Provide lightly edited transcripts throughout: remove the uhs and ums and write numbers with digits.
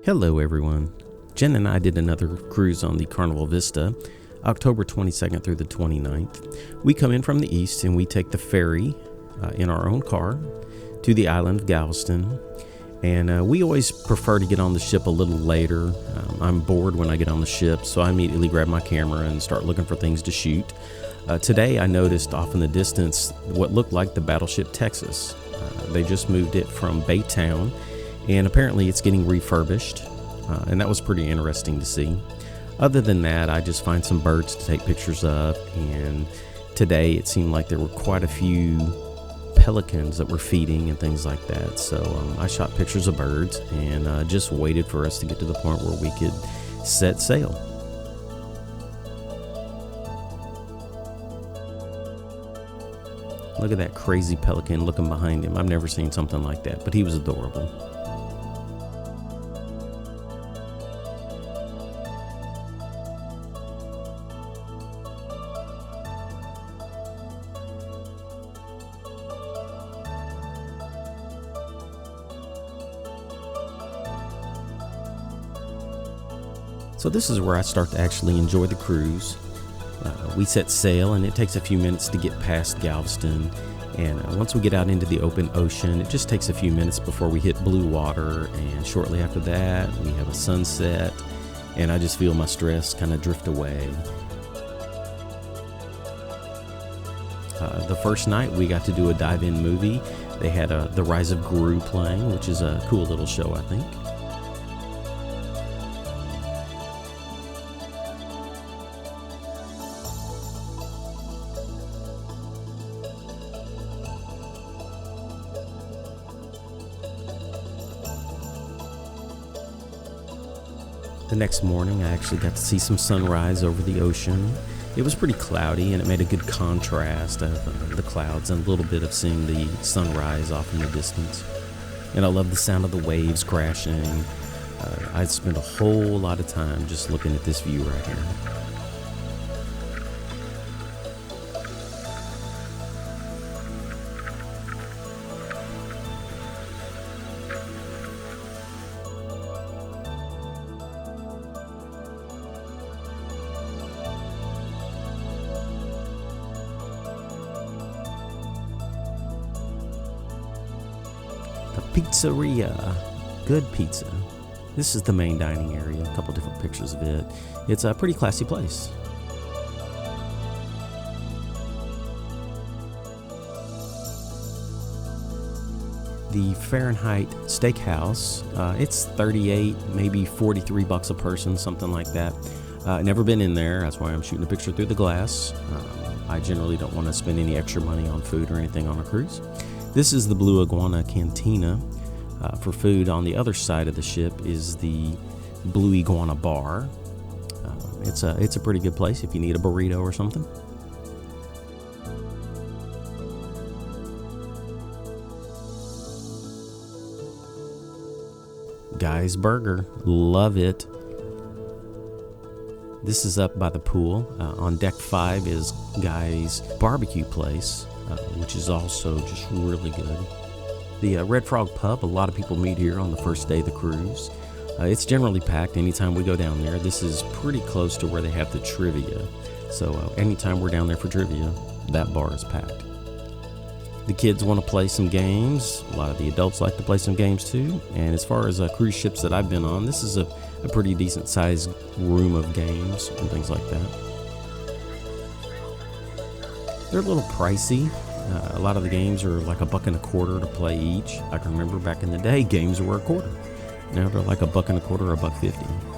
Hello everyone. Jen and I did another cruise on the Carnival Vista, October 22nd through the 29th. We come in from the east and we take the ferry in our own car to the island of Galveston. And we always prefer to get on the ship a little later. I'm bored when I get on the ship, so I immediately grab my camera and start looking for things to shoot. Today I noticed off in the distance what looked like the battleship Texas. They just moved it from Baytown, and apparently it's getting refurbished, and that was pretty interesting to see. Other than that, I just find some birds to take pictures of, and today it seemed like there were quite a few pelicans that were feeding and things like that. So I shot pictures of birds and just waited for us to get to the point where we could set sail. Look at that crazy pelican looking behind him. I've never seen something like that, but he was adorable. So this is where I start to actually enjoy the cruise. We set sail and it takes a few minutes to get past Galveston, and once we get out into the open ocean, it just takes a few minutes before we hit blue water, and shortly after that we have a sunset, and I just feel my stress kind of drift away. The first night we got to do a dive-in movie. They had The Rise of Gru playing, which is a cool little show, I think. The next morning I actually got to see some sunrise over the ocean. It was pretty cloudy and it made a good contrast of the clouds and a little bit of seeing the sunrise off in the distance. And I love the sound of the waves crashing. I spent a whole lot of time just looking at this view right here. Pizzeria, good pizza. This is the main dining area, a couple different pictures of it. It's a pretty classy place. The Fahrenheit Steakhouse, it's 38, maybe 43 bucks a person, something like that. Never been in there, that's why I'm shooting a picture through the glass. I generally don't want to spend any extra money on food or anything on a cruise. This is the Blue Iguana Cantina. For food on the other side of the ship is the Blue Iguana Bar. It's a pretty good place if you need a burrito or something. Guy's Burger, love it. This is up by the pool. On deck 5 is Guy's Barbecue Place, which is also just really good. The Red Frog Pub, a lot of people meet here on the first day of the cruise. It's generally packed anytime we go down there. This is pretty close to where they have the trivia. So anytime we're down there for trivia, that bar is packed. The kids want to play some games. A lot of the adults like to play some games too. And as far as cruise ships that I've been on, this is a pretty decent sized room of games and things like that. They're a little pricey. A lot of the games are like $1.25 to play each. I can remember back in the day, games were $0.25. Now they're like $1.25 or $1.50.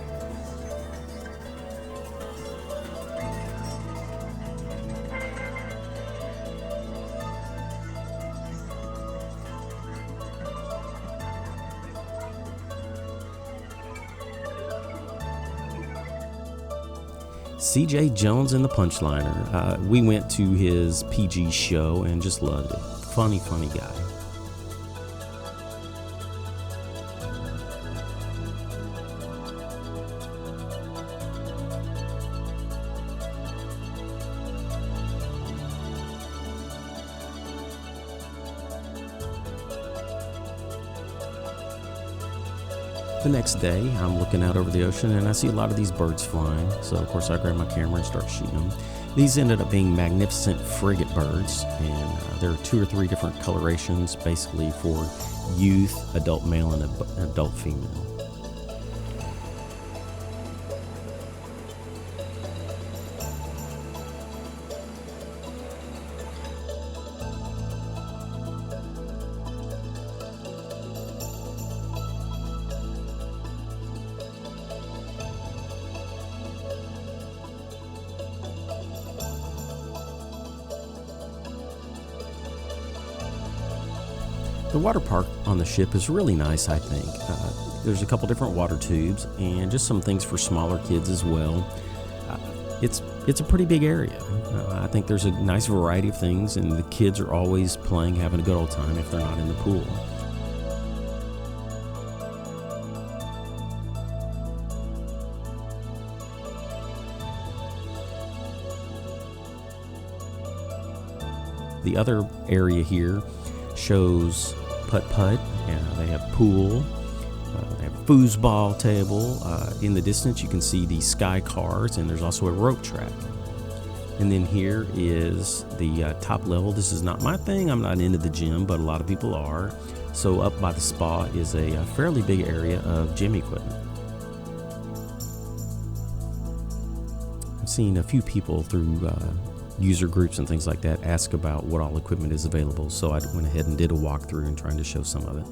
CJ Jones and the Punchliner. We went to his PG show and just loved it. Funny guy. The next day, I'm looking out over the ocean and I see a lot of these birds flying. So, of course, I grab my camera and start shooting them. These ended up being magnificent frigate birds, and there are 2 or 3 different colorations, basically for youth, adult male, and adult female. The water park on the ship is really nice, I think. There's a couple different water tubes and just some things for smaller kids as well. It's a pretty big area. I think there's a nice variety of things, and the kids are always playing, having a good old time if they're not in the pool. The other area here shows putt-putt, and they have pool, they have a foosball table. In the distance you can see the sky cars, and there's also a rope track. And then here is the top level. This is not my thing, I'm not into the gym, but a lot of people are. So up by the spa is a fairly big area of gym equipment. I've seen a few people through user groups and things like that ask about what all equipment is available, so I went ahead and did a walkthrough and trying to show some of it.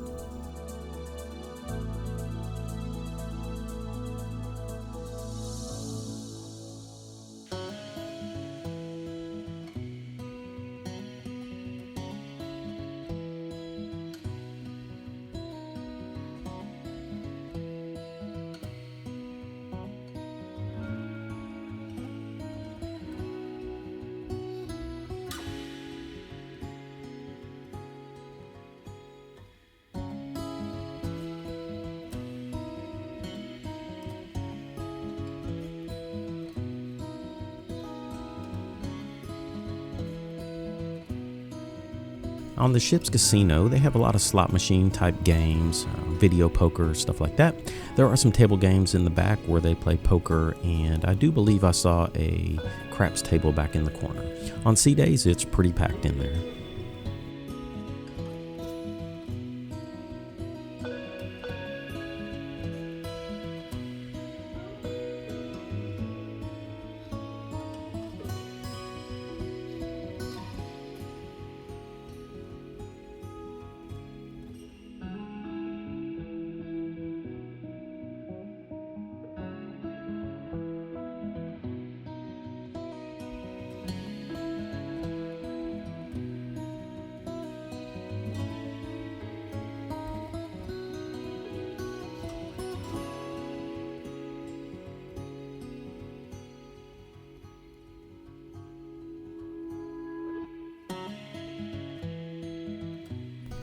On the ship's casino, they have a lot of slot machine type games, video poker, stuff like that. There are some table games in the back where they play poker, and I do believe I saw a craps table back in the corner. On sea days, it's pretty packed in there.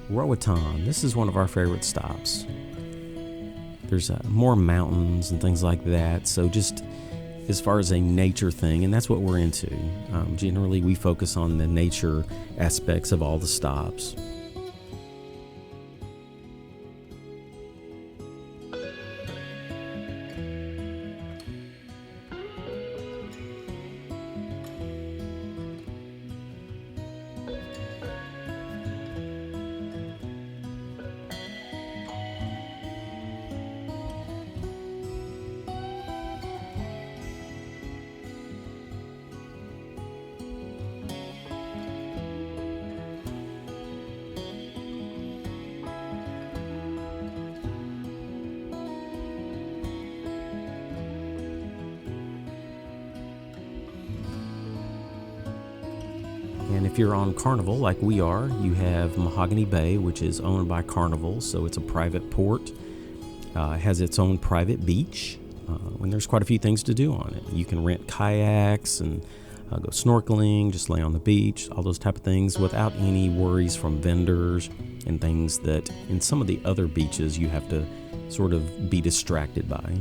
Roatan, this is one of our favorite stops. There's more mountains and things like that, so just as far as a nature thing, and that's what we're into. Generally, we focus on the nature aspects of all the stops. And if you're on Carnival like we are, you have Mahogany Bay, which is owned by Carnival, so it's a private port. It has its own private beach, and there's quite a few things to do on it. You can rent kayaks and go snorkeling, just lay on the beach, all those type of things without any worries from vendors and things that in some of the other beaches you have to sort of be distracted by.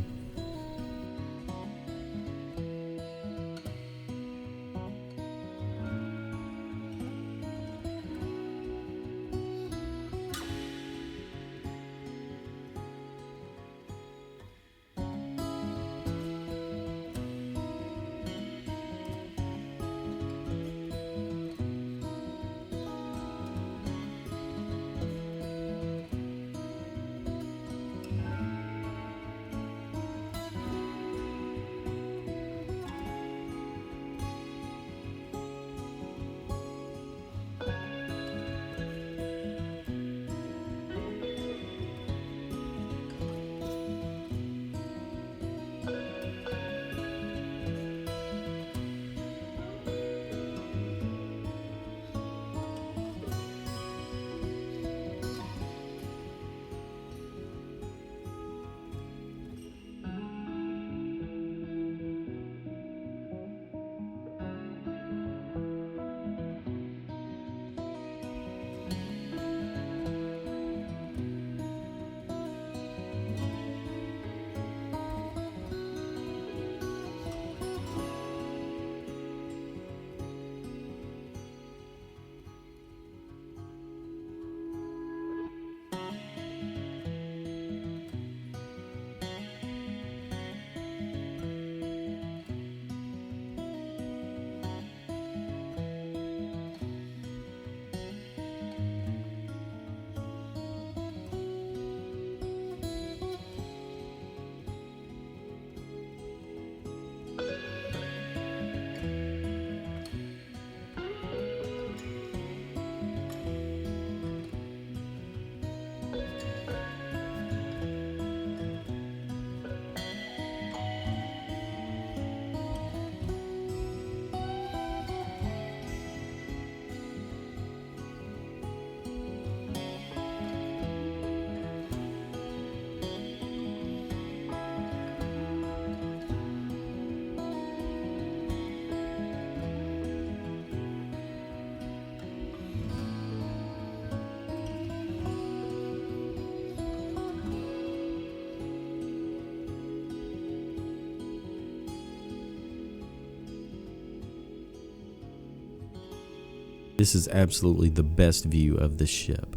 This is absolutely the best view of the ship.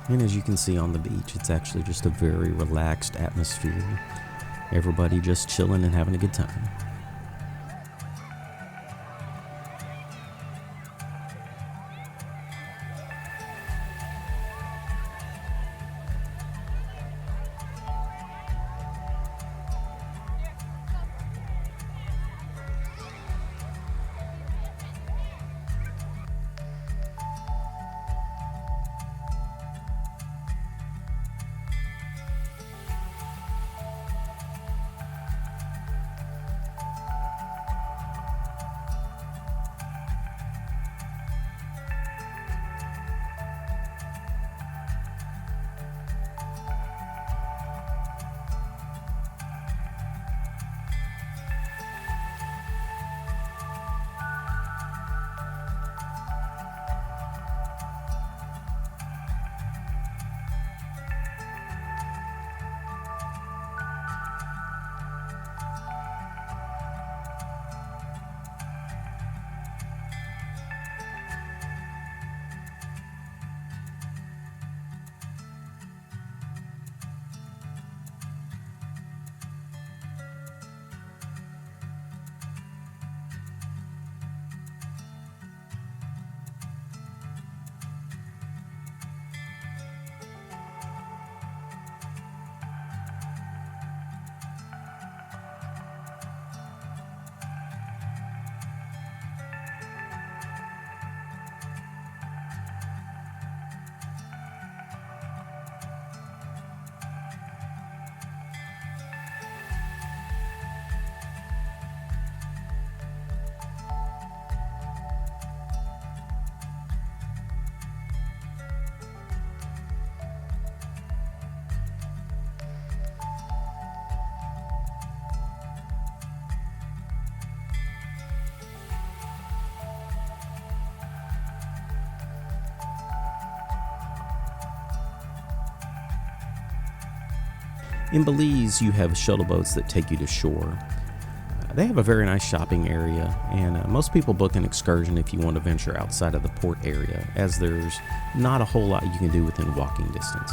And as you can see on the beach, it's actually just a very relaxed atmosphere. Everybody just chilling and having a good time. In Belize, you have shuttle boats that take you to shore. They have a very nice shopping area, and most people book an excursion if you want to venture outside of the port area, as there's not a whole lot you can do within walking distance.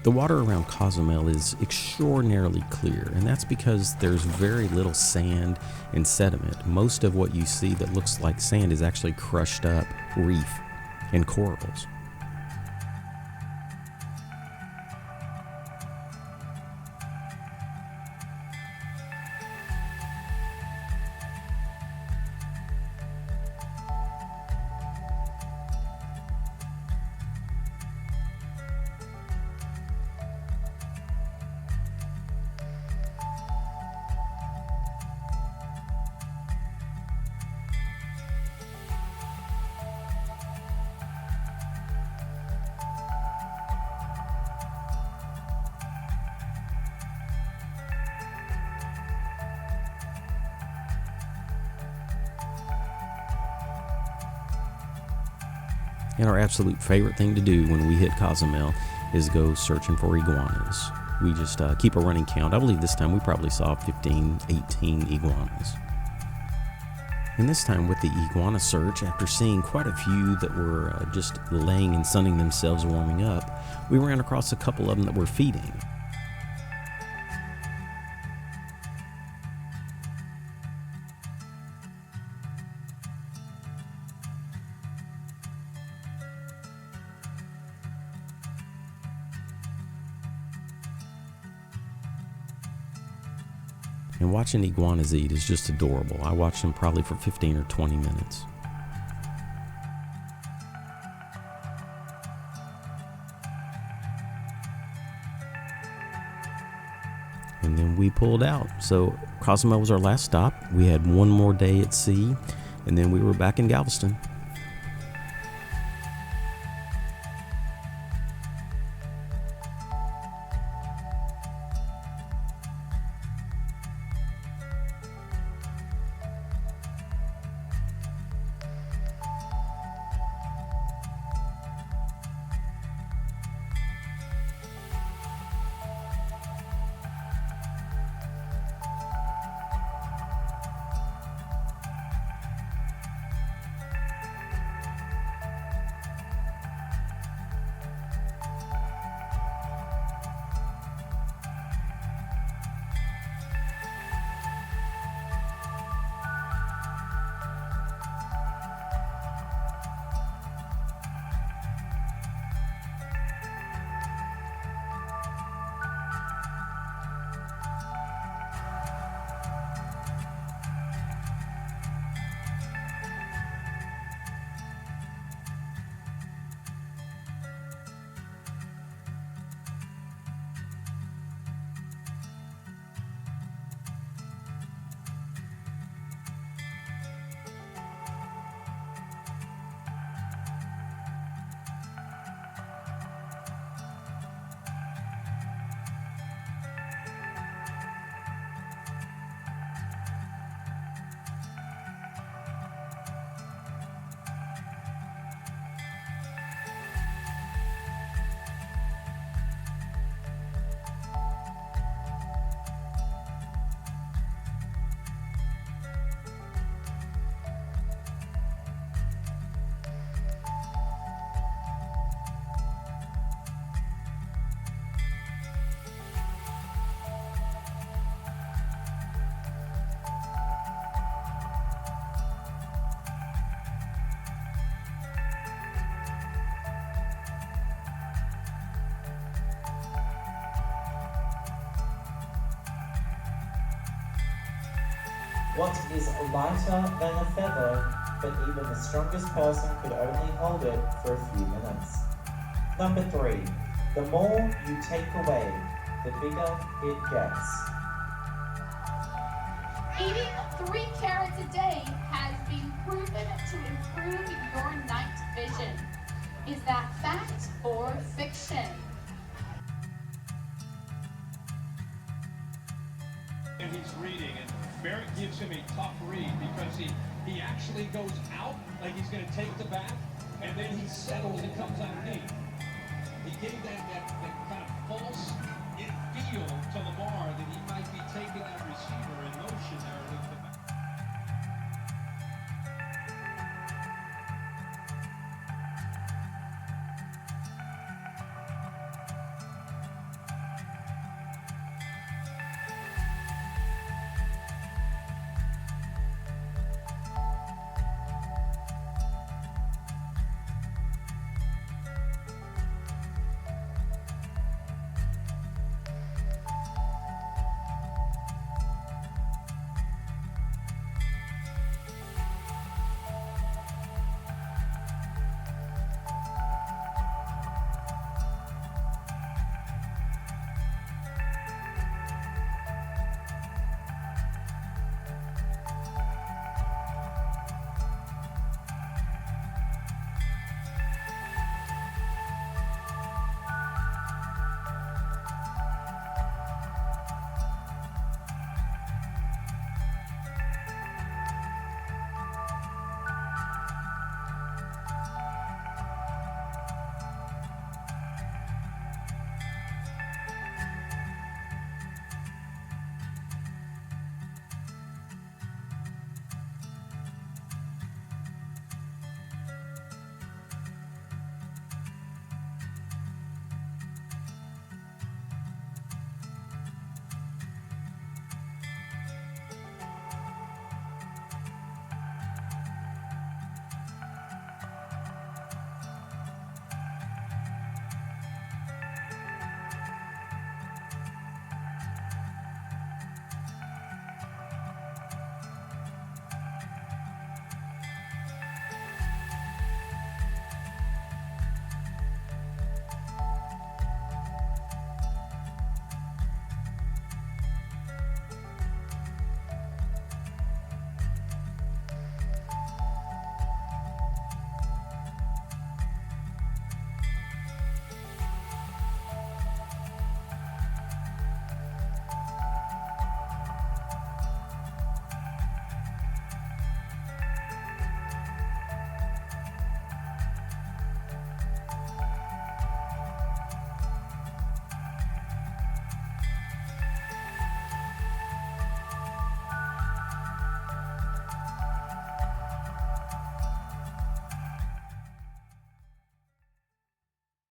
The water around Cozumel is extraordinarily clear, and that's because there's very little sand and sediment. Most of what you see that looks like sand is actually crushed up reef and corals. And our absolute favorite thing to do when we hit Cozumel is go searching for iguanas. We just keep a running count. I believe this time we probably saw 15, 18 iguanas. And this time with the iguana search, after seeing quite a few that were just laying and sunning themselves warming up, we ran across a couple of them that were feeding. And watching iguanas eat is just adorable. I watched them probably for 15 or 20 minutes. And then we pulled out. So Cozumel was our last stop. We had one more day at sea, and then we were back in Galveston. What is lighter than a feather, but even the strongest person could only hold it for a few minutes. Number 3, the more you take away, the bigger it gets. Eating 3 carrots a day has been proven to improve your night vision. Is that fact or fiction? And he's reading, and Barrett gives him a tough read because he actually goes out like he's going to take the back, and then he settles and comes underneath. He gave that kind of false